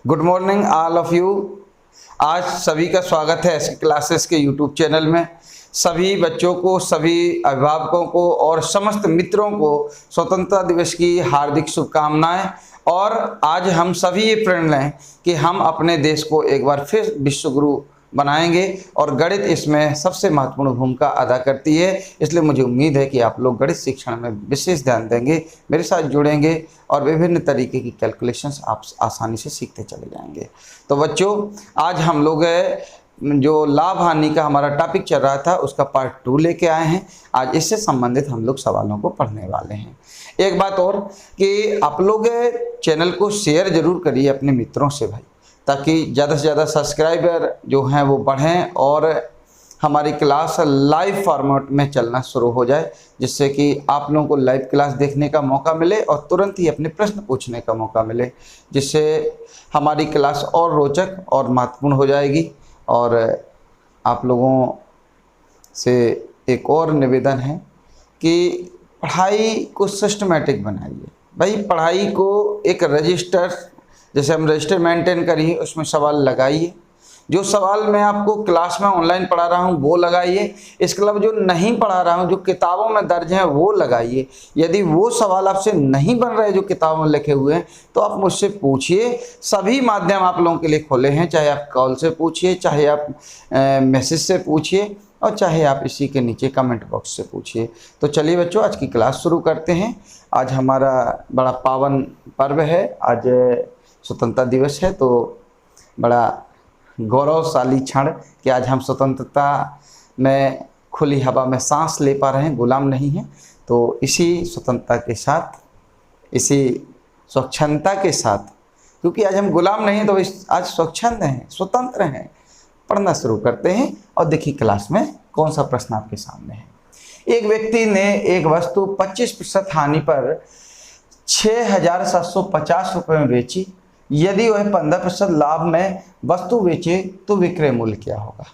Good morning all of you. आज सभी का स्वागत है एसके क्लासेस के यूट्यूब चैनल में। सभी बच्चों को, सभी अभिभावकों को और समस्त मित्रों को स्वतंत्रता दिवस की हार्दिक शुभकामनाएं। और आज हम सभी ये प्रण लें कि हम अपने देश को एक बार फिर विश्व गुरु बनाएंगे और गणित इसमें सबसे महत्वपूर्ण भूमिका अदा करती है। इसलिए मुझे उम्मीद है कि आप लोग गणित शिक्षण में विशेष ध्यान देंगे, मेरे साथ जुड़ेंगे और विभिन्न तरीके की कैलकुलेशंस आप आसानी से सीखते चले जाएंगे। तो बच्चों, आज हम लोग जो लाभ हानि का हमारा टॉपिक चल रहा था उसका पार्ट 2 लेके आए हैं। आज इससे संबंधित हम लोग सवालों को पढ़ने वाले हैं। एक बात और कि आप लोग चैनल को शेयर जरूर करिए अपने मित्रों से भाई, ताकि ज़्यादा से ज़्यादा सब्सक्राइबर जो हैं वो बढ़ें और हमारी क्लास लाइव फॉर्मेट में चलना शुरू हो जाए, जिससे कि आप लोगों को लाइव क्लास देखने का मौका मिले और तुरंत ही अपने प्रश्न पूछने का मौका मिले, जिससे हमारी क्लास और रोचक और महत्वपूर्ण हो जाएगी। और आप लोगों से एक और निवेदन है कि पढ़ाई को सिस्टमेटिक बनाइए भाई। पढ़ाई को एक रजिस्टर, जैसे हम रजिस्टर मेंटेन करिए, उसमें सवाल लगाइए। जो सवाल मैं आपको क्लास में ऑनलाइन पढ़ा रहा हूँ वो लगाइए। इसके अलावा जो नहीं पढ़ा रहा हूँ, जो किताबों में दर्ज हैं वो लगाइए। यदि वो सवाल आपसे नहीं बन रहे जो किताबों में लिखे हुए हैं तो आप मुझसे पूछिए। सभी माध्यम आप लोगों के लिए खोले हैं, चाहे आप कॉल से पूछिए, चाहे आप मैसेज से पूछिए और चाहे आप इसी के नीचे कमेंट बॉक्स से पूछिए। तो चलिए बच्चों, आज की क्लास शुरू करते हैं। आज हमारा बड़ा पावन पर्व है, आज स्वतंत्रता दिवस है। तो बड़ा गौरवशाली क्षण कि आज हम स्वतंत्रता में खुली हवा में सांस ले पा रहे हैं, गुलाम नहीं हैं। तो इसी स्वतंत्रता के साथ, इसी स्वच्छंदता के साथ, क्योंकि आज हम गुलाम नहीं हैं तो आज स्वच्छंद हैं, स्वतंत्र हैं, पढ़ना शुरू करते हैं। और देखिए क्लास में कौन सा प्रश्न आपके सामने है। एक व्यक्ति ने एक वस्तु 25% हानि पर 6,750 रुपये में बेची। यदि वह 15% लाभ में वस्तु बेचे तो विक्रय मूल्य क्या होगा।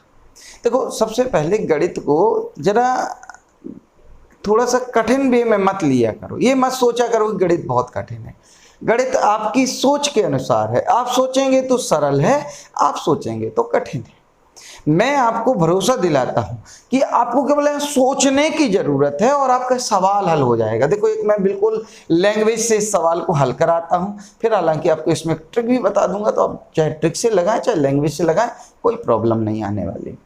देखो, सबसे पहले गणित को जरा थोड़ा सा कठिन वे में मत लिया करो। ये मत सोचा करो कि गणित बहुत कठिन है। गणित आपकी सोच के अनुसार है। आप सोचेंगे तो सरल है, आप सोचेंगे तो कठिन है। मैं आपको भरोसा दिलाता हूं कि आपको केवल सोचने की जरूरत है और आपका सवाल हल हो जाएगा। देखो, एक मैं बिल्कुल लैंग्वेज से इस सवाल को हल कराता हूं, फिर हालांकि आपको इसमें ट्रिक भी बता दूंगा, तो आप चाहे ट्रिक से लगाएं चाहे लैंग्वेज से लगाएं, कोई प्रॉब्लम नहीं आने वाली।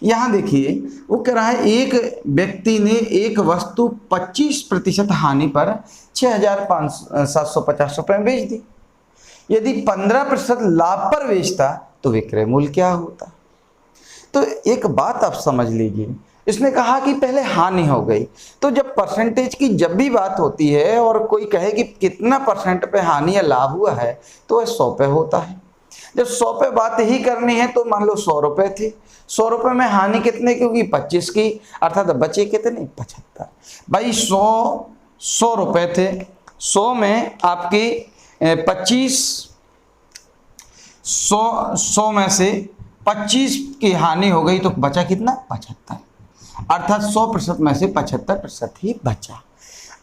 यहां देखिए, वो कह रहा है एक व्यक्ति ने एक वस्तु 25% हानि पर 6,750 रुपये में बेच दी। यदि 15% लाभ पर बेचता तो विक्रय मूल्य क्या होता। तो एक बात आप समझ लीजिए, इसने कहा कि पहले हानि हो गई। तो जब परसेंटेज की जब भी बात होती है और कोई कहे कि कितना परसेंट पे हानि या लाभ हुआ है तो वह 100 पे होता है। जब 100 पे बात ही करनी है तो मान लो 100 रुपये थी, 100 रुपये में हानि कितने की होगी, 25 की, अर्थात बचे कितने, 75। भाई 100 रुपये थे, 100 में आपकी 25, 100 में से 25 की हानि हो गई तो बचा कितना, 75। अर्थात 100% में से 75% ही बचा।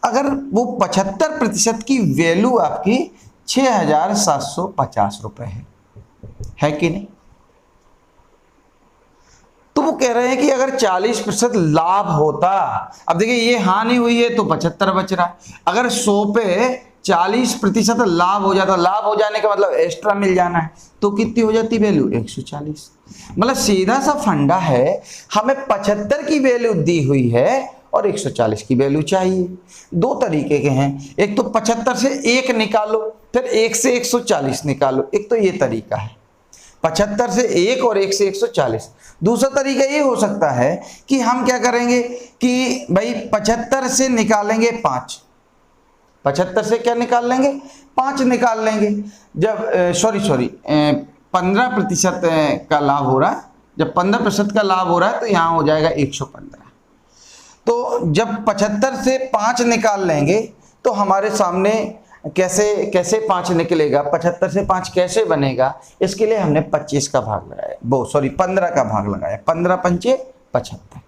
अगर वो 75% की वैल्यू आपकी 6,750 रुपये है कि नहीं। तो वो कह रहे हैं कि अगर 40% लाभ होता, अब देखिए ये हानि हुई है तो 75 बच रहा। अगर 100 पे 40% लाभ हो जाता, लाभ हो जाने का मतलब एक्स्ट्रा मिल जाना है, तो कितनी हो जाती वैल्यू, 140। मतलब सीधा सा फंडा है, हमें 75 की वैल्यू दी हुई है और 140 की वैल्यू चाहिए। दो तरीके के हैं, एक तो 75 से 1 निकालो, फिर 1 से 140 निकालो। एक तो ये तरीका है 75 से 1 और 1 से 140। दूसरा तरीका ये हो सकता है कि हम क्या करेंगे कि भाई 75 से निकालेंगे 5, 75 से क्या निकाल लेंगे, 5 निकाल लेंगे। जब 15% का लाभ हो रहा है, जब 15% का लाभ हो रहा है तो यहाँ हो जाएगा 115। तो जब 75 से 5 निकाल लेंगे तो हमारे सामने कैसे 5 निकलेगा, 75 से 5 कैसे बनेगा, इसके लिए हमने 25 का भाग लगाया, 15 का भाग लगाया, 15 पंचे 75।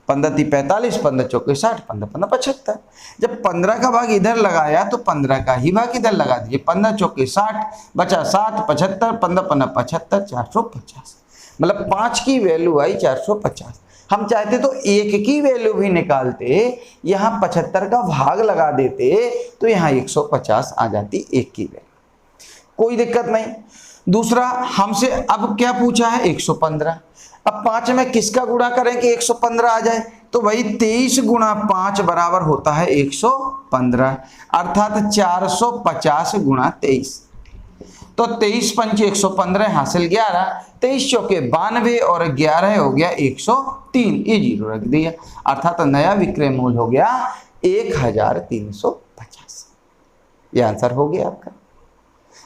15 × 45, 15 × 60, 15 × 15 75। जब 15 का भाग इधर लगाया तो 15 का ही भाग इधर लगा दीजिए। 15 × 60 बचा 7, 75, 15 × 15 75, 450। मतलब 5 की वैल्यू आई 450। हम चाहते तो 1 की वैल्यू भी निकालते, यहाँ 75 का भाग लगा देते तो यहाँ 150 आ जाती 1 की वैल्यू, कोई दिक्कत नहीं। दूसरा हमसे अब क्या पूछा है 115। अब 5 में किसका गुणा करें कि 115 आ जाए, तो भाई 23 × 5 बराबर होता है 115, अर्थात 450 × 23। तो 23 × 5 115 हासिल 11, 23 चौके 92 और 11 हो गया 103, ये 0 रख दिया, अर्थात नया विक्रय मूल्य हो गया 1350। ये आंसर हो गया आपका।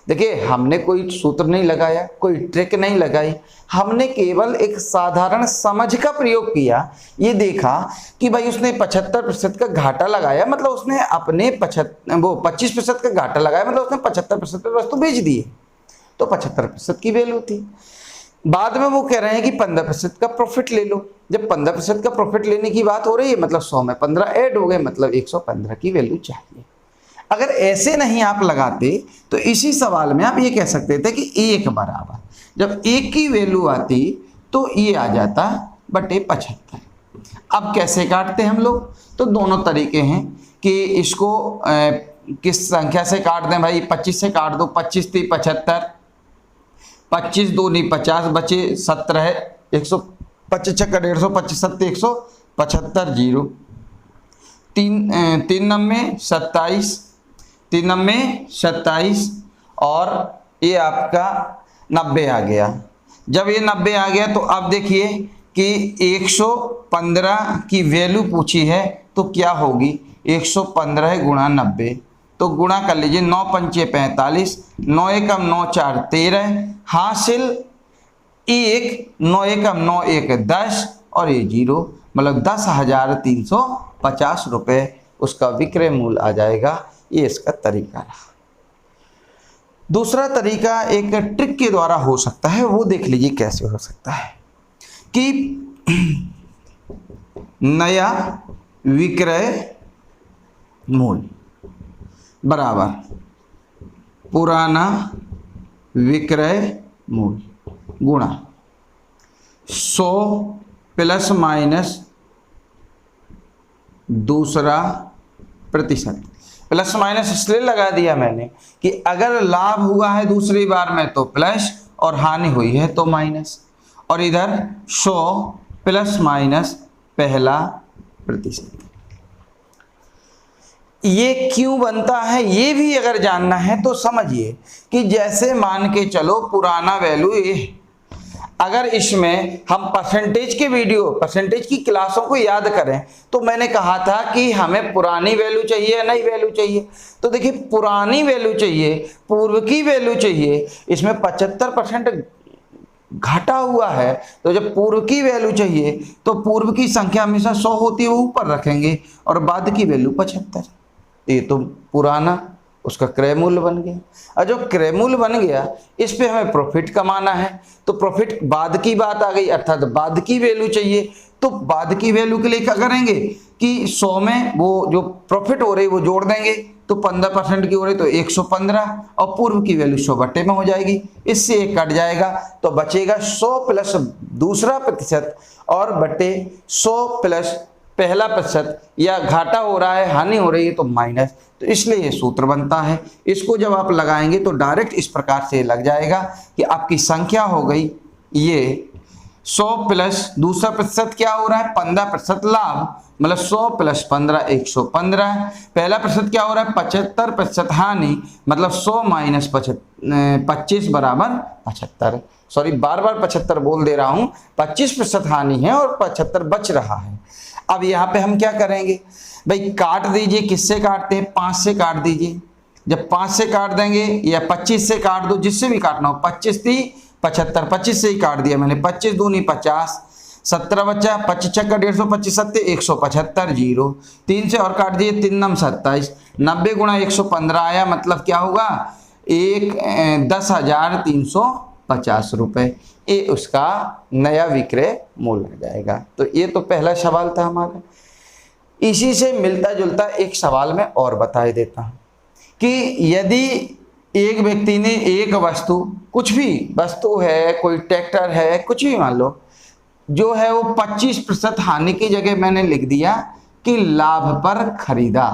देखिए हमने कोई सूत्र नहीं लगाया, कोई ट्रिक नहीं लगाई, हमने केवल एक साधारण समझ का प्रयोग किया। ये देखा कि भाई उसने 75% का घाटा लगाया, मतलब उसने अपने 25% का घाटा लगाया, मतलब उसने 75% पे वस्तु बेच दी है, तो 75% की वैल्यू थी। बाद में वो कह रहे हैं कि 15% का प्रॉफिट ले लो। जब 15% का प्रॉफिट लेने की बात हो रही है, मतलब 100 में 15 ऐड हो गए, मतलब 115 की वैल्यू चाहिए। अगर ऐसे नहीं आप लगाते तो इसी सवाल में आप ये कह सकते थे कि 1 बराबर, जब 1 की वैल्यू आती तो ये आ जाता बटे 75। अब कैसे काटते हम लोग, तो दोनों तरीके हैं कि इसको किस संख्या से काट दें भाई, 25 से काट दो, 25 × 75, 25 × 2 = 50, बचे 17 है, 125 × 150, 25 × 7 175, 0, 3 में 27, 3 में 27 और ये आपका 90 आ गया। जब ये 90 आ गया तो अब देखिए कि 115 की वैल्यू पूछी है तो क्या होगी, 115 × 90, तो गुणा कर लीजिए, 9 × 5 = 45, 9 × 1 = 9 × 4 = 13, हासिल 1, 9 × 1 = 9 × 1 = 10 और ये 0, मतलब 10,350 रुपये उसका विक्रय मूल्य आ जाएगा। ये इसका तरीका रहा। दूसरा तरीका एक ट्रिक के द्वारा हो सकता है, वो देख लीजिए कैसे हो सकता है कि नया विक्रय मूल्य बराबर पुराना विक्रय मूल्य गुणा 100 ± दूसरा प्रतिशत। प्लस माइनस इसलिए लगा दिया मैंने कि अगर लाभ हुआ है दूसरी बार में तो प्लस और हानि हुई है तो माइनस, और इधर 100 ± पहला प्रतिशत। ये क्यों बनता है ये भी अगर जानना है तो समझिए कि जैसे मान के चलो पुराना वैल्यू ये, अगर इसमें हम परसेंटेज के वीडियो, परसेंटेज की क्लासों को याद करें तो मैंने कहा था कि हमें पुरानी वैल्यू चाहिए या नई वैल्यू चाहिए। तो देखिए पुरानी वैल्यू चाहिए, पूर्व की वैल्यू चाहिए, इसमें 75% घाटा हुआ है, तो जब पूर्व की वैल्यू चाहिए तो पूर्व की संख्या हमेशा 100 होती है, वो ऊपर रखेंगे और बाद की वैल्यू 75। ये तो पुराना उसका क्रय मूल्य बन गया। और जो क्रय मूल्य बन गया इस पे हमें प्रॉफिट कमाना है, तो प्रॉफिट बाद की बात आ गई, अर्थात बाद की वैल्यू चाहिए। तो बाद की वैल्यू के लिए क्या करेंगे कि 100 में वो जो प्रॉफिट हो रही है वो जोड़ देंगे, तो 15% की हो रही तो 115 और पूर्व की वैल्यू 100 बटे में हो जाएगी, इससे एक कट जाएगा तो बचेगा 100 प्लस दूसरा प्रतिशत और बटे 100 प्लस पहला प्रतिशत, या घाटा हो रहा है हानि हो रही है तो माइनस, तो इसलिए ये सूत्र बनता है। इसको जब आप लगाएंगे तो डायरेक्ट इस प्रकार से लग जाएगा कि आपकी संख्या हो गई ये 100 प्लस दूसरा प्रतिशत क्या हो रहा है 15% लाभ, मतलब 100 प्लस 15 115, पहला प्रतिशत क्या हो रहा है 75% हानि, मतलब 100 माइनस 25 बराबर 75। सॉरी बार बार 75 बोल दे रहा हूँ, 25% हानि है और 75 बच रहा है। अब यहाँ पे हम क्या करेंगे भाई, काट दीजिए, किससे काटते हैं 5 से काट दीजिए। जब 5 से काट देंगे या 25 से काट दो, जिससे भी काटना हो, 25 थी 75, 25 से ही काट दिया मैंने, 25 दूनी 50, 17 बच्चा, 25 × 150, 25 7 175, 0, 3 से और काट दिए, 3 9 27, 90 × 115 आया, मतलब क्या होगा 10,350 रुपये। ये उसका नया विक्रय मूल्य हो जाएगा। तो ये तो पहला सवाल था हमारा। इसी से मिलता जुलता एक सवाल मैं और बता देता हूँ कि यदि एक व्यक्ति ने एक वस्तु, कुछ भी वस्तु है, कोई ट्रैक्टर है, कुछ भी मान लो, जो है वो 25% हानि की जगह मैंने लिख दिया कि लाभ पर खरीदा,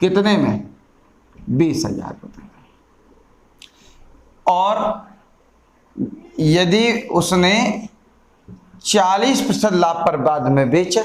कितने में? 20,000 रुपये। और यदि उसने 40% लाभ पर बाद में बेचा,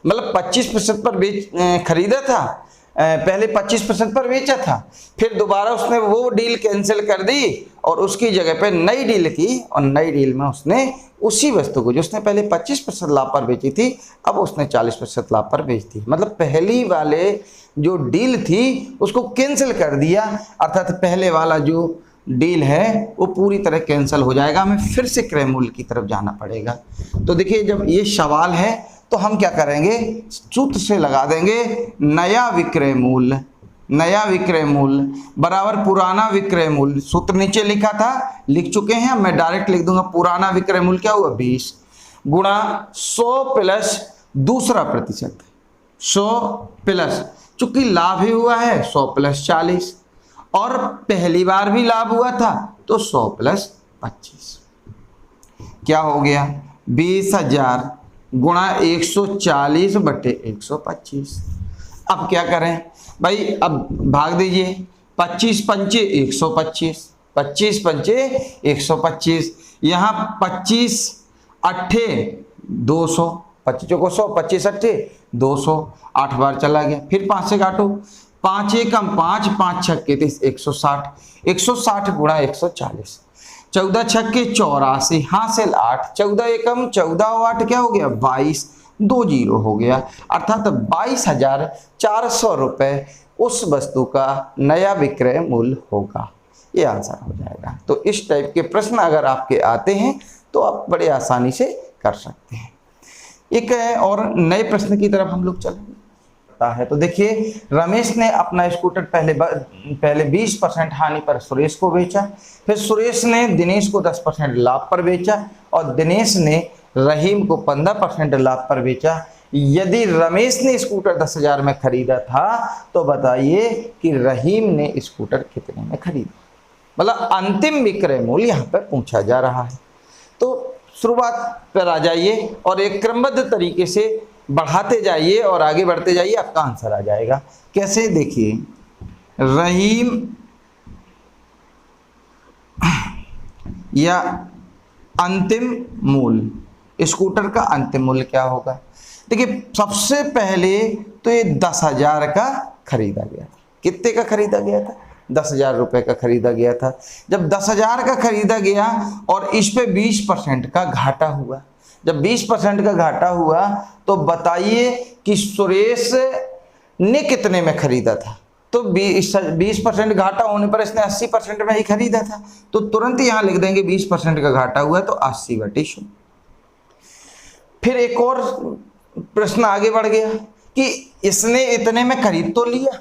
मतलब 25% पर खरीदा था, पहले 25% पर बेचा था, फिर दोबारा उसने वो डील कैंसिल कर दी और उसकी जगह पे नई डील की, और नई डील में उसने उसी वस्तु को जो उसने पहले 25% लाभ पर बेची थी, अब उसने 40% लाभ पर बेच दी। मतलब पहली वाले जो डील थी उसको कैंसिल कर दिया, अर्थात पहले वाला जो डील है वो पूरी तरह कैंसिल हो जाएगा। हमें फिर से क्रय मूल्य की तरफ जाना पड़ेगा। तो देखिए, जब ये सवाल है तो हम क्या करेंगे, सूत्र से लगा देंगे नया विक्रय मूल्य, नया विक्रय मूल्य बराबर पुराना विक्रय मूल्य। सूत्र नीचे लिखा था, लिख चुके हैं, मैं डायरेक्ट लिख दूंगा। पुराना विक्रय मूल्य क्या हुआ? 20 गुणा 100 प्लस दूसरा प्रतिशत, 100 प्लस, चूंकि लाभ ही हुआ है 100 प्लस 40, और पहली बार भी लाभ हुआ था तो 100 प्लस 25, क्या हो गया? 20,000 गुणा 140 बटे 125। अब क्या करें भाई, अब भाग दीजिए, 25 पंचे 125, 25 पंचे 125, यहाँ 25 अट्ठे 200, 25 को 100, 25 अट्ठे 200, 8 बार चला गया। फिर 5 से काटो, 5 एकम 5, 5 छक्के 160, 160 गुणा 140, 14 छक्के 84, हासिल 8, 14 एकम 14 और 8 क्या हो गया? 22, 2 जीरो हो गया, अर्थात 22,400 रुपये उस वस्तु का नया विक्रय मूल्य होगा। ये आंसर हो जाएगा। तो इस टाइप के प्रश्न अगर आपके आते हैं तो आप बड़े आसानी से कर सकते हैं। एक और नए प्रश्न की तरफ हम लोग चलेंगे है। तो देखिए, रमेश ने अपना स्कूटर पहले 20% हानि पर सुरेश को बेचा, फिर सुरेश ने दिनेश को 10% लाभ पर बेचा, और दिनेश ने रहीम को 15% लाभ पर बेचा। यदि रमेश ने स्कूटर 10,000 में खरीदा था तो बताइए कि रहीम ने स्कूटर कितने में खरीदा। मतलब अंतिम विक्रय मूल्य यहाँ पर पूछा जा रहा है। तो शुरुआत पर आ जाइए और एक क्रमबद्ध तरीके से बढ़ाते जाइए और आगे बढ़ते जाइए, आपका आंसर आ जाएगा। कैसे? देखिए, रहीम या अंतिम मूल्य, स्कूटर का अंतिम मूल्य क्या होगा? देखिए, सबसे पहले तो ये 10,000 का खरीदा गया था। कितने का खरीदा गया था? 10,000 रुपये का खरीदा गया था। जब 10,000 का खरीदा गया और इस पे 20% का घाटा हुआ, जब 20% का घाटा हुआ तो बताइए कि सुरेश ने कितने में खरीदा था? तो 20% घाटा होने पर इसने 80% में ही खरीदा था। तो तुरंत यहाँ लिख देंगे 20% का घाटा हुआ तो 80/100। फिर एक और प्रश्न आगे बढ़ गया कि इसने इतने में खरीद तो लिया,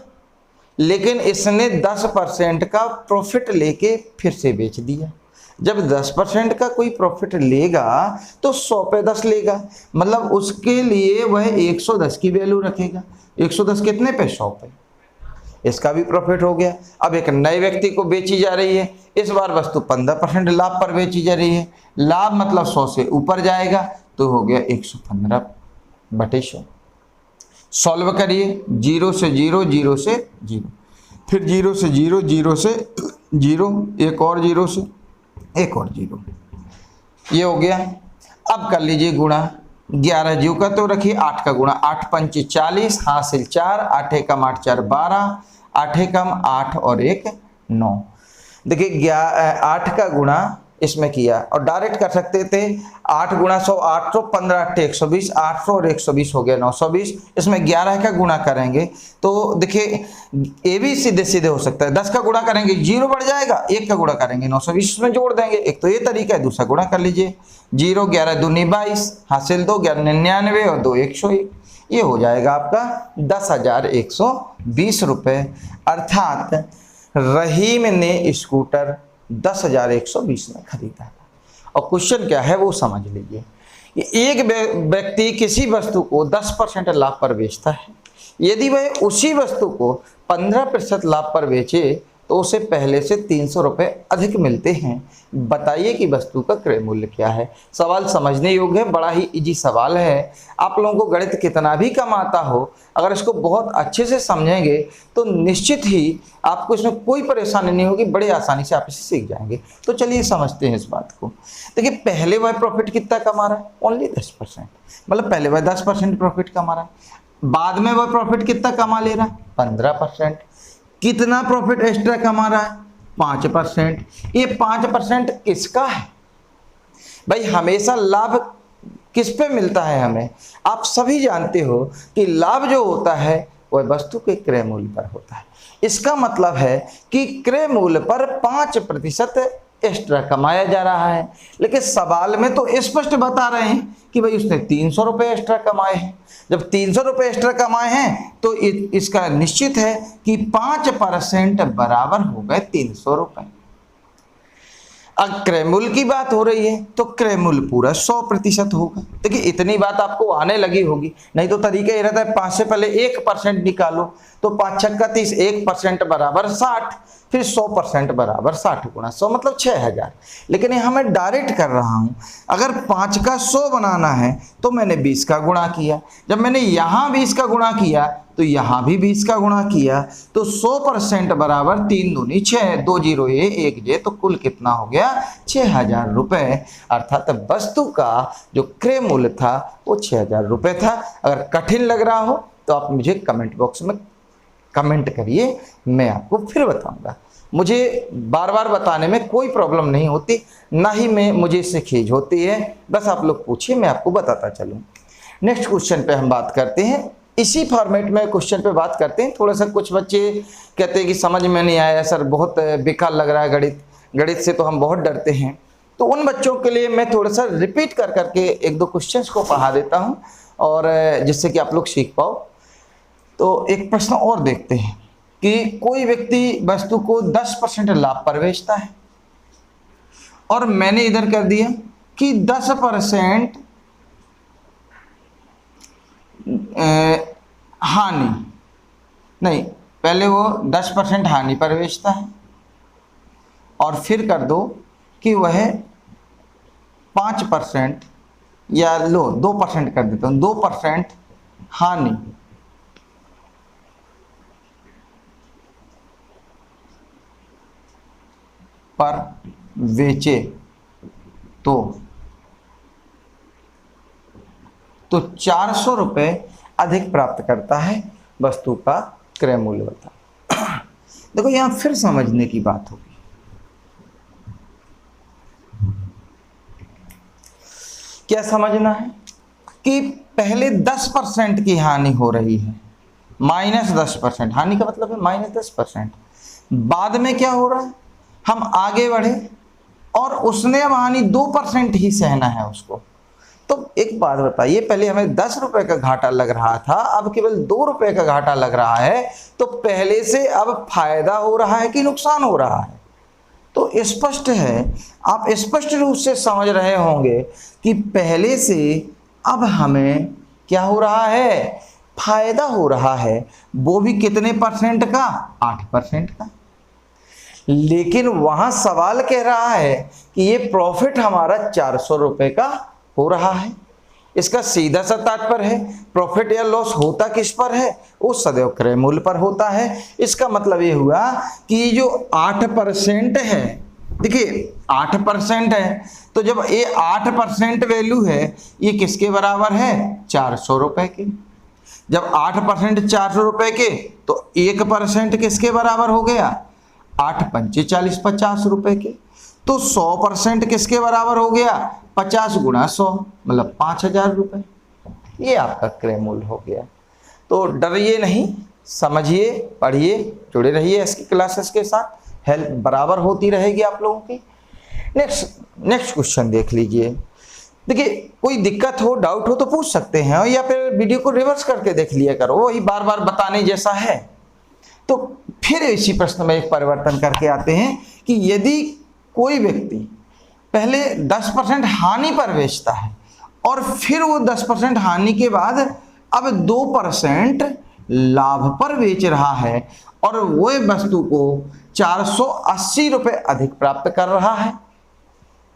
लेकिन इसने 10% का प्रॉफिट लेके फिर से बेच दिया। जब 10% का कोई प्रॉफिट लेगा तो 100 पे 10 लेगा, मतलब उसके लिए वह 110 की वैल्यू रखेगा। 110 कितने पे? 100 पे। इसका भी प्रॉफिट हो गया। अब एक नए व्यक्ति को बेची जा रही है, इस बार वस्तु 15% लाभ पर बेची जा रही है। लाभ मतलब 100 से ऊपर जाएगा तो हो गया 115/100। सॉल्व करिए, 0 से 0, 0 से 0, फिर 0 से 0, 0 से 0, एक और 0 से एक और 0, ये हो गया। अब कर लीजिए गुणा, 11 जीव का तो रखिए, 8 का गुणा, 8 पंचे 40, हासिल 4, 8 एकम 8 4 12, 8 एकम 8 और 1 9। देखिए 8 का गुणा इसमें किया और डायरेक्ट कर सकते थे, 8 गुणा 100 800, 15 8 120, 800 और 120 हो गया 920। इसमें 11 का गुणा करेंगे तो देखिए ये भी सीधे सीधे हो सकता है। 10 का गुणा करेंगे 0 बढ़ जाएगा, 1 का गुणा करेंगे 920 में जोड़ देंगे। एक तो ये तरीका है, दूसरा गुणा कर लीजिए, 0 11 दूनी 22, हासिल 2 11 99 और 2 101। ये हो जाएगा आपका 10,120 रुपये। अर्थात रहीम ने स्कूटर 10,120 में खरीदा था और क्वेश्चन क्या है वो समझ लीजिए। एक व्यक्ति किसी वस्तु को 10% लाभ पर बेचता है। यदि वह उसी वस्तु को 15% लाभ पर बेचे तो उसे पहले से 300 रुपये अधिक मिलते हैं। बताइए कि वस्तु का क्रय मूल्य क्या है। सवाल समझने योग्य है, बड़ा ही इजी सवाल है। आप लोगों को गणित कितना भी कम आता हो, अगर इसको बहुत अच्छे से समझेंगे तो निश्चित ही आपको इसमें कोई परेशानी नहीं होगी, बड़े आसानी से आप इसे सीख जाएंगे। तो चलिए समझते हैं इस बात को। देखिए, पहले वह प्रॉफिट कितना कमा रहा है? ओनली 10%। मतलब पहले वह 10% प्रॉफिट कमा रहा है। बाद में वह प्रॉफिट कितना कमा ले रहा है? 15%। कितना प्रॉफिट एक्स्ट्रा कमा रहा है? 5%। ये 5% किसका है भाई? हमेशा लाभ किस पे मिलता है हमें? आप सभी जानते हो कि लाभ जो होता है वह वस्तु के क्रय मूल्य पर होता है। इसका मतलब है कि क्रय मूल्य पर 5% एक्स्ट्रा कमाया जा रहा है। लेकिन सवाल में तो स्पष्ट बता रहे हैं कि भाई उसने 300 रुपये एक्स्ट्रा कमाए हैं। जब 300 रुपये एक्स्ट्रा कमाए हैं तो इसका निश्चित है कि 5% बराबर हो गए 300 रुपये। अब क्रय मूल्य की बात हो रही है तो क्रय मूल्य पूरा 100% होगा। देखिए, इतनी बात आपको आने लगी होगी, नहीं तो तरीका ये रहता है 5 से पहले 1% निकालो, तो 5 छक्का 30, 1% बराबर 60, फिर 100% बराबर 60 गुणा 100 मतलब 6000। लेकिन यहाँ मैं डायरेक्ट कर रहा हूँ। अगर 5 का 100 बनाना है तो मैंने 20 का गुणा किया। जब मैंने यहाँ 20 का गुणा किया तो यहाँ भी 20 का गुणा किया, तो 100% बराबर 3 दूनी 6, 2 जीरो ये 1 जे, तो कुल कितना हो गया? 6000 रुपये। अर्थात वस्तु का जो क्रय मूल्य था वो 6000 रुपये था। अगर कठिन लग रहा हो तो आप मुझे कमेंट बॉक्स में कमेंट करिए, मैं आपको फिर बताऊंगा। मुझे बार बार बताने में कोई प्रॉब्लम नहीं होती, ना ही मुझे इससे खींच होती है। बस आप लोग पूछिए, मैं आपको बताता चलूँ। नेक्स्ट क्वेश्चन पे हम बात करते हैं। इसी फॉर्मेट में क्वेश्चन पे बात करते हैं। थोड़ा सा कुछ बच्चे कहते हैं कि समझ में नहीं आया सर, बहुत बेकार लग रहा है गणित से तो हम बहुत डरते हैं। तो उन बच्चों के लिए मैं थोड़ा सा रिपीट कर करके 1-2 क्वेश्चंस को पढ़ा देता हूं, और जिससे कि आप लोग सीख पाओ। तो एक प्रश्न और देखते हैं कि कोई व्यक्ति वस्तु को 10% लाभ पर बेचता है, और मैंने इधर कर दिया कि 10% हानि, नहीं, पहले वो 10% हानि पर बेचता है, और फिर कर दो कि वह 5% या लो 2% कर देता हूँ, 2% हानि पर बेचे तो 400 रुपये अधिक प्राप्त करता है। वस्तु का क्रय मूल्य बता। देखो, यहां फिर समझने की बात होगी। क्या समझना है कि पहले 10% की हानि हो रही है, -10%। हानि का मतलब है -10%। बाद में क्या हो रहा है? हम आगे बढ़े और उसने अब हानि 2% ही सहना है उसको। तो एक बात बताइए, पहले हमें 10 रुपए का घाटा लग रहा था, अब केवल 2 रुपए का घाटा लग रहा है, तो पहले से अब फायदा हो रहा है कि नुकसान हो रहा है? तो स्पष्ट है, आप स्पष्ट रूप से समझ रहे होंगे कि पहले से अब हमें क्या हो रहा है? फायदा हो रहा है। वो भी कितने % का? 8% का। लेकिन वहां सवाल कह रहा है कि ये प्रॉफिट हमारा 400 रुपए का हो रहा है। इसका सीधा सा तात्पर्य है, प्रॉफिट या लॉस होता किस पर है? वो सदैव क्रय मूल्य पर होता है। इसका मतलब ये हुआ कि जो 8% है, देखिए 8% है, तो जब ये 8% वैल्यू है, ये किसके बराबर है? 400 रुपए के। जब 8% 400 रुपए के, तो 1% किसके बराबर हो गया? 8 पंचे 40, 50 रुपए के। तो 100% किसके बराबर हो गया? 50 गुणा 100 मतलब 5000 रुपये। ये आपका क्रय मूल्य हो गया। तो डरिए नहीं, समझिए, पढ़िए, जुड़े रहिए इसकी क्लासेस के साथ, हेल्प बराबर होती रहेगी आप लोगों की। नेक्स्ट क्वेश्चन देख लीजिए। देखिए, कोई दिक्कत हो, डाउट हो तो पूछ सकते हैं, या फिर वीडियो को रिवर्स करके देख लिया करो, वही बार बार बताने जैसा है। तो फिर इसी प्रश्न में एक परिवर्तन करके आते हैं कि यदि कोई व्यक्ति पहले 10% हानि पर बेचता है और फिर वो 10% हानि के बाद अब 2% लाभ पर बेच रहा है और वो वस्तु को 480 रुपये अधिक प्राप्त कर रहा है।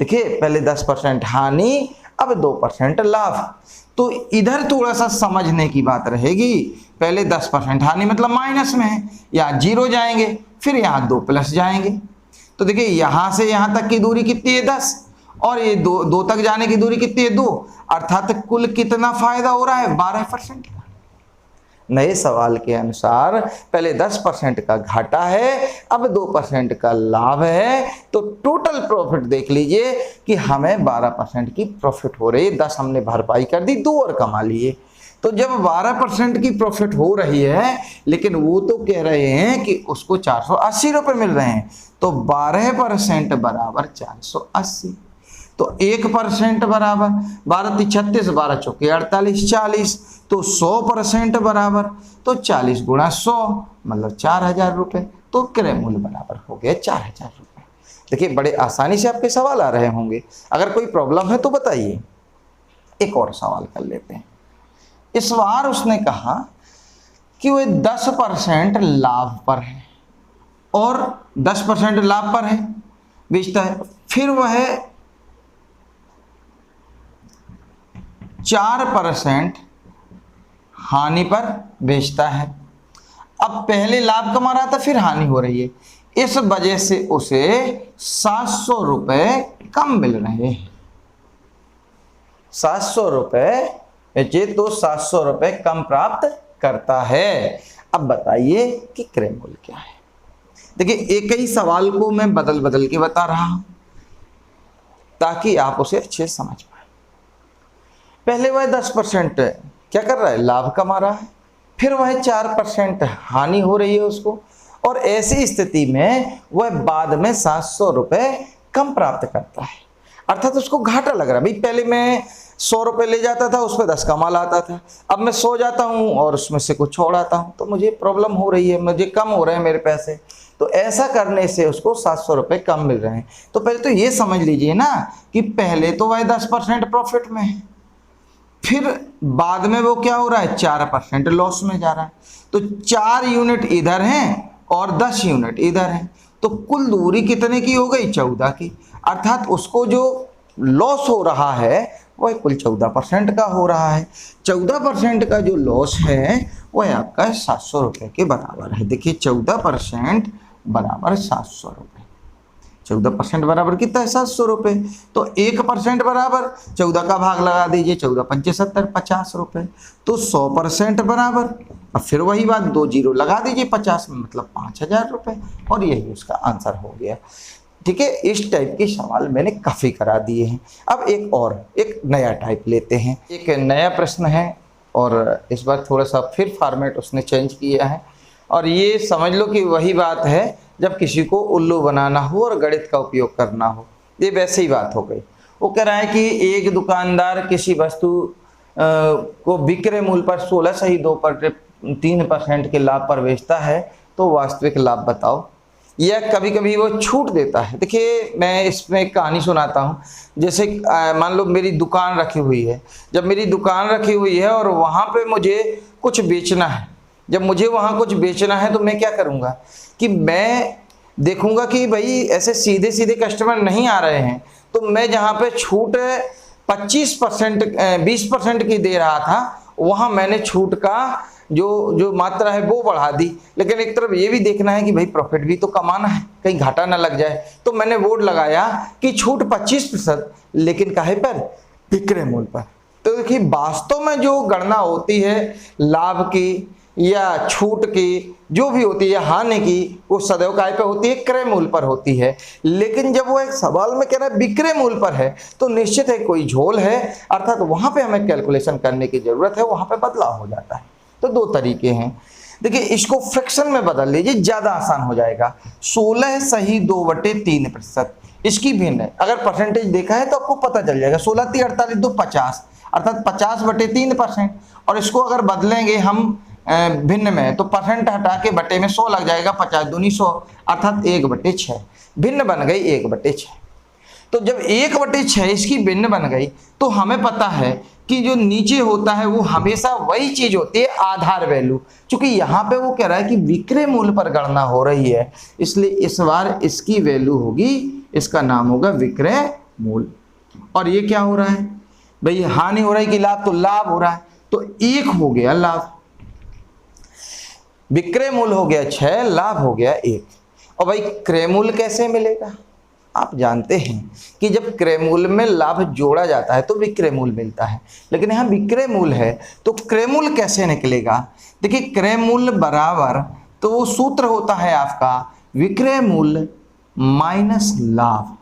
देखिए, पहले 10% हानि, अब 2% लाभ। तो इधर थोड़ा सा समझने की बात रहेगी। पहले 10% हानि मतलब माइनस में है, यहाँ 0 जाएंगे, फिर यहाँ 2 प्लस जाएंगे। तो देखिए, यहाँ से यहाँ तक की दूरी कितनी है 10 और ये 2 तक जाने की दूरी कितनी है 2, अर्थात कुल कितना फायदा हो रहा है 12% का। नए सवाल के अनुसार पहले 10% का घाटा है, अब 2% का लाभ है। तो टोटल प्रॉफिट देख लीजिए कि हमें 12% की प्रॉफिट हो रही है। 10 हमने भरपाई कर दी, 2 और कमा लिए। तो जब 12% की प्रॉफिट हो रही है, लेकिन वो तो कह रहे हैं कि उसको 480 रुपये मिल रहे हैं, तो 12% बराबर 480। तो 1% बराबर 12 36, 12 चौके 48, 40। तो 100% बराबर तो 40 गुणा 100 मतलब 4000 रुपये। तो क्रय मूल्य बराबर हो गया 4000 रुपये। देखिए, बड़े आसानी से आपके सवाल आ रहे होंगे। अगर कोई प्रॉब्लम है तो बताइए। एक और सवाल कर लेते हैं। इस बार उसने कहा कि वह 10% लाभ पर है और 10% लाभ पर है बेचता है, फिर वह 4% हानि पर बेचता है। अब पहले लाभ कमा रहा था, फिर हानि हो रही है, इस वजह से उसे 700 रुपये कम मिल रहे हैं। 700 रुपये बेचे तो 700 रुपये कम प्राप्त करता है। अब बताइए कि क्रय मूल्य क्या है। देखिए, एक ही सवाल को मैं बदल बदल के बता रहा हूं ताकि आप उसे अच्छे से समझ पाए। पहले वह 10% क्या कर रहा है, लाभ कमा रहा है, फिर वह 4% हानि हो रही है उसको, और ऐसी स्थिति में वह बाद में 700 रुपये कम प्राप्त करता है। अर्थात उसको घाटा लग रहा है। भाई, पहले मैं 100 रुपये ले जाता था, उस पर 10 कमा लाता था, अब मैं 100 जाता हूँ और उसमें से कुछ छोड़ आता हूँ, तो मुझे प्रॉब्लम हो रही है, मुझे कम हो रहे हैं मेरे पैसे। तो ऐसा करने से उसको 700 रुपये कम मिल रहे हैं। तो पहले तो ये समझ लीजिए ना कि पहले तो वह 10% प्रॉफिट में है, फिर बाद में वो क्या हो रहा है, 4% लॉस में जा रहा है। तो 4 यूनिट इधर हैं और 10 यूनिट इधर हैं, तो कुल दूरी कितने की हो गई, 14 की। अर्थात उसको जो लॉस हो रहा है वह कुल 14% का हो रहा है। 14% का जो लॉस है वह आपका 700 रुपये के बराबर है। देखिए, 14% बराबर 700 रुपये। 14% बराबर कितना है, 700 रुपये। तो 1% बराबर 14 का भाग लगा दीजिए, 14 पंचे 70, 50 रुपये। तो 100% बराबर, अब फिर वही बात, 2 जीरो लगा दीजिए 50 में, मतलब 5000 रुपये। और यही उसका आंसर हो गया। ठीक है, इस टाइप के सवाल मैंने काफ़ी करा दिए हैं। अब एक नया टाइप लेते हैं। एक नया प्रश्न है और इस बार थोड़ा सा फिर फॉर्मेट उसने चेंज किया है, और ये समझ लो कि वही बात है जब किसी को उल्लू बनाना हो और गणित का उपयोग करना हो। ये वैसे ही बात हो गई। वो कह रहा है कि एक दुकानदार किसी वस्तु को विक्रय मूल्य पर 16 सही 3% के लाभ पर बेचता है, तो वास्तविक लाभ बताओ। या कभी कभी वो छूट देता है। देखिए, मैं इसमें एक कहानी सुनाता हूँ। जैसे मान लो मेरी दुकान रखी हुई है। जब मेरी दुकान रखी हुई है और वहाँ पे मुझे कुछ बेचना है, जब मुझे वहाँ कुछ बेचना है तो मैं क्या करूँगा कि मैं देखूँगा कि भाई ऐसे सीधे सीधे कस्टमर नहीं आ रहे हैं, तो मैं जहाँ पे छूट 25% 20% की दे रहा था, वहाँ मैंने छूट का जो मात्रा है वो बढ़ा दी। लेकिन एक तरफ ये भी देखना है कि भाई प्रॉफिट भी तो कमाना है, कहीं घाटा ना लग जाए। तो मैंने बोर्ड लगाया कि छूट 25%, लेकिन काहे पर, विक्रय मूल्य पर। तो देखिए, वास्तव में जो गणना होती है लाभ की या छूट की, जो भी होती है हानि की, वो सदैव काय पे होती है, क्रय मूल्य पर होती है। लेकिन जब वो एक सवाल में कह रहा है विक्रय मूल्य पर है, तो निश्चित है कोई झोल है, अर्थात वहां पे हमें कैलकुलेशन करने की जरूरत है, वहां पे बदलाव हो जाता है। तो 2 तरीके हैं। देखिए, इसको फ्रैक्शन में बदल लीजिए, ज्यादा आसान हो जाएगा। 16 सही 2/3%, इसकी भिन्न है। अगर परसेंटेज देखा है तो आपको पता चल जाएगा। 16 3 48 2 50, अर्थात 50/3%। और इसको अगर बदलेंगे हम भिन्न में, तो परसेंट हटा के बटे में 100 लग जाएगा, 50 दूनी 100, अर्थात 1/6। भिन्न बन गई 1/6। तो जब 1/6 इसकी भिन्न बन गई तो हमें पता है कि जो नीचे होता है वो हमेशा वही चीज होती है, आधार वैल्यू। क्योंकि यहाँ पे वो कह रहा है कि विक्रय मूल्य पर गणना हो रही है, इसलिए इस बार इसकी वैल्यू होगी, इसका नाम होगा विक्रय मूल्य। और ये क्या हो रहा है भाई, हानि हो रही कि लाभ, तो लाभ हो रहा है, तो 1 हो गया लाभ। विक्रय मूल्य हो गया 6, लाभ हो गया 1। और भाई क्रय मूल्य कैसे मिलेगा? आप जानते हैं कि जब क्रय मूल्य में लाभ जोड़ा जाता है तो विक्रय मूल्य मिलता है, लेकिन यहाँ विक्रय मूल्य है तो क्रय मूल्य कैसे निकलेगा? देखिए क्रय मूल्य बराबर, तो वो सूत्र होता है आपका विक्रय मूल्य माइनस लाभ।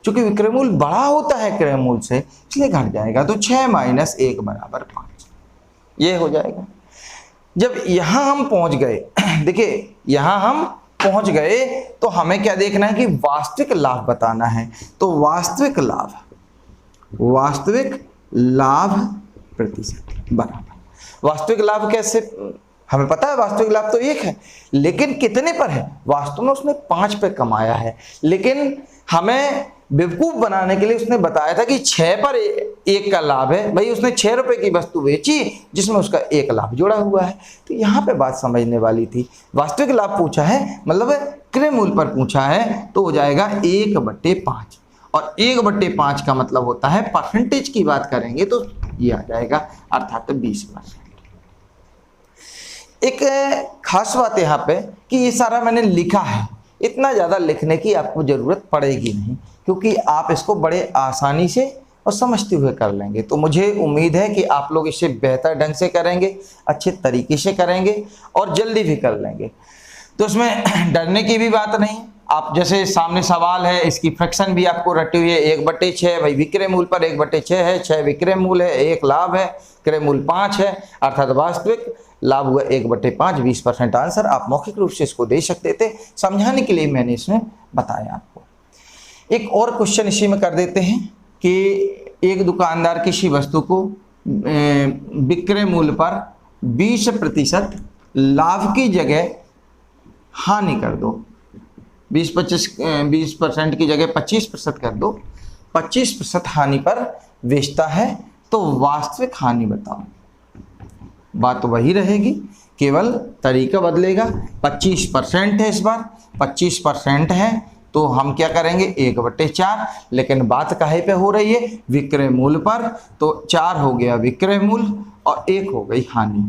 चूंकि विक्रय मूल्य बड़ा होता है क्रय मूल्य से, इसलिए घट जाएगा, तो 6 माइनस 1 बराबर 5, ये हो जाएगा। जब यहां हम पहुंच गए, देखिए यहां हम पहुंच गए तो हमें क्या देखना है कि वास्तविक लाभ बताना है। तो वास्तविक लाभ प्रतिशत बराबर, वास्तविक लाभ कैसे, हमें पता है वास्तविक लाभ तो 1 है, लेकिन कितने पर है? वास्तव में उसने 5 पे कमाया है, लेकिन हमें बेवकूफ बनाने के लिए उसने बताया था कि 6 पर 1 का लाभ है। भाई उसने 6 रुपए की वस्तु बेची जिसमें उसका 1 लाभ जुड़ा हुआ है, तो यहाँ पे बात समझने वाली थी। वास्तविक लाभ पूछा है, मतलब क्रय मूल्य पर पूछा है, तो हो जाएगा 1/5, और 1/5 का मतलब होता है परसेंटेज की बात करेंगे तो ये आ जाएगा, अर्थात 20%। एक खास बात यहाँ पे कि ये सारा मैंने लिखा है, इतना ज़्यादा लिखने की आपको ज़रूरत पड़ेगी नहीं, क्योंकि आप इसको बड़े आसानी से और समझते हुए कर लेंगे। तो मुझे उम्मीद है कि आप लोग इसे बेहतर ढंग से करेंगे, अच्छे तरीके से करेंगे और जल्दी भी कर लेंगे। तो इसमें डरने की भी बात नहीं। आप जैसे सामने सवाल है, इसकी फ्रैक्शन भी आपको रटी हुई है, 1/6, भाई विक्रय मूल्य पर 1/6 है, 6 विक्रय मूल्य है, 1 लाभ है, क्रय मूल्य 5 है, अर्थात वास्तविक लाभ हुआ 1/5, 20% आंसर। आप मौखिक रूप से इसको दे सकते थे, समझाने के लिए मैंने इसमें बताया आपको। एक और क्वेश्चन इसी में कर देते हैं कि एक दुकानदार किसी वस्तु को विक्रय मूल्य पर 20% लाभ की जगह हानि कर दो, 20% की जगह 25% कर दो, 25% हानि पर बेचता है, तो वास्तविक हानि बताओ। बात तो वही रहेगी, केवल तरीका बदलेगा। 25% है, इस बार 25% है, तो हम क्या करेंगे 1/4, लेकिन बात काहे पे हो रही है? विक्रय मूल्य पर, तो 4 हो गया विक्रय मूल्य और 1 हो गई हानि।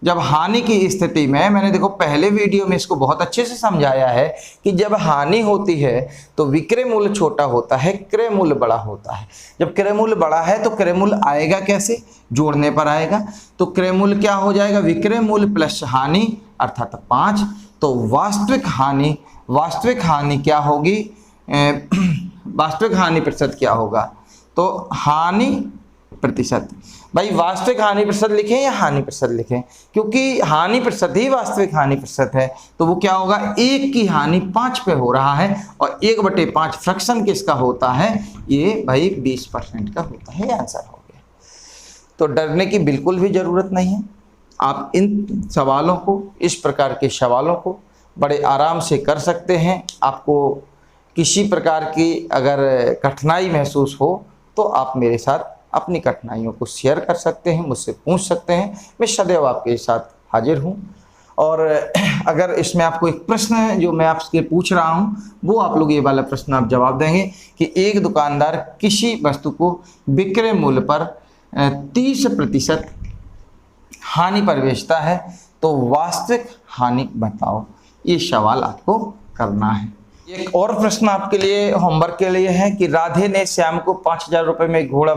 जब हानि की स्थिति में, मैंने देखो पहले वीडियो में इसको बहुत अच्छे से समझाया है कि जब हानि होती है तो विक्रय मूल्य छोटा होता है, क्रय मूल्य बड़ा होता है। जब क्रय मूल्य बड़ा है तो क्रय मूल्य आएगा कैसे? जोड़ने पर आएगा। तो क्रय मूल्य क्या हो जाएगा? विक्रय मूल्य प्लस हानि, अर्थात 5। तो वास्तविक हानि क्या होगी? वास्तविक हानि प्रतिशत क्या होगा? तो हानि प्रतिशत, भाई वास्तविक हानि प्रतिशत लिखें या हानि प्रतिशत लिखें? क्योंकि हानि प्रतिशत ही वास्तविक हानि प्रतिशत है, तो वो क्या होगा? 1 की हानि 5 पे हो रहा है, और 1/5 फ्रैक्शन किसका होता है? ये भाई 20% का होता है। आंसर हो गया। तो डरने की बिल्कुल भी ज़रूरत नहीं है। आप इन सवालों को, इस प्रकार के सवालों को बड़े आराम से कर सकते हैं। आपको किसी प्रकार की अगर कठिनाई महसूस हो तो आप मेरे साथ अपनी कठिनाइयों को शेयर कर सकते हैं, मुझसे पूछ सकते हैं। मैं सदैव आपके साथ हाजिर हूँ। और अगर इसमें आपको एक प्रश्न है जो मैं आपसे पूछ रहा हूँ, वो आप लोग ये वाला प्रश्न आप जवाब देंगे कि एक दुकानदार किसी वस्तु को विक्रय मूल्य पर 30% हानि पर बेचता है, तो वास्तविक हानि बताओ। ये सवाल आपको करना है। एक और प्रश्न आपके लिए होमवर्क के लिए है कि राधे ने श्याम को 5000 रुपये में घोड़ा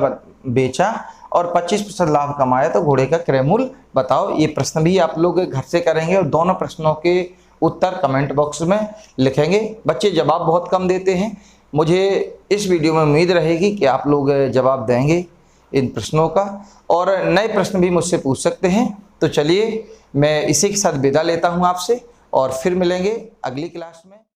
बेचा और 25% लाभ कमाया, तो घोड़े का क्रय मूल्य बताओ। ये प्रश्न भी आप लोग घर से करेंगे और दोनों प्रश्नों के उत्तर कमेंट बॉक्स में लिखेंगे। बच्चे जवाब बहुत कम देते हैं, मुझे इस वीडियो में उम्मीद रहेगी कि आप लोग जवाब देंगे इन प्रश्नों का, और नए प्रश्न भी मुझसे पूछ सकते हैं। तो चलिए मैं इसी के साथ विदा लेता हूँ आपसे, और फिर मिलेंगे अगली क्लास में।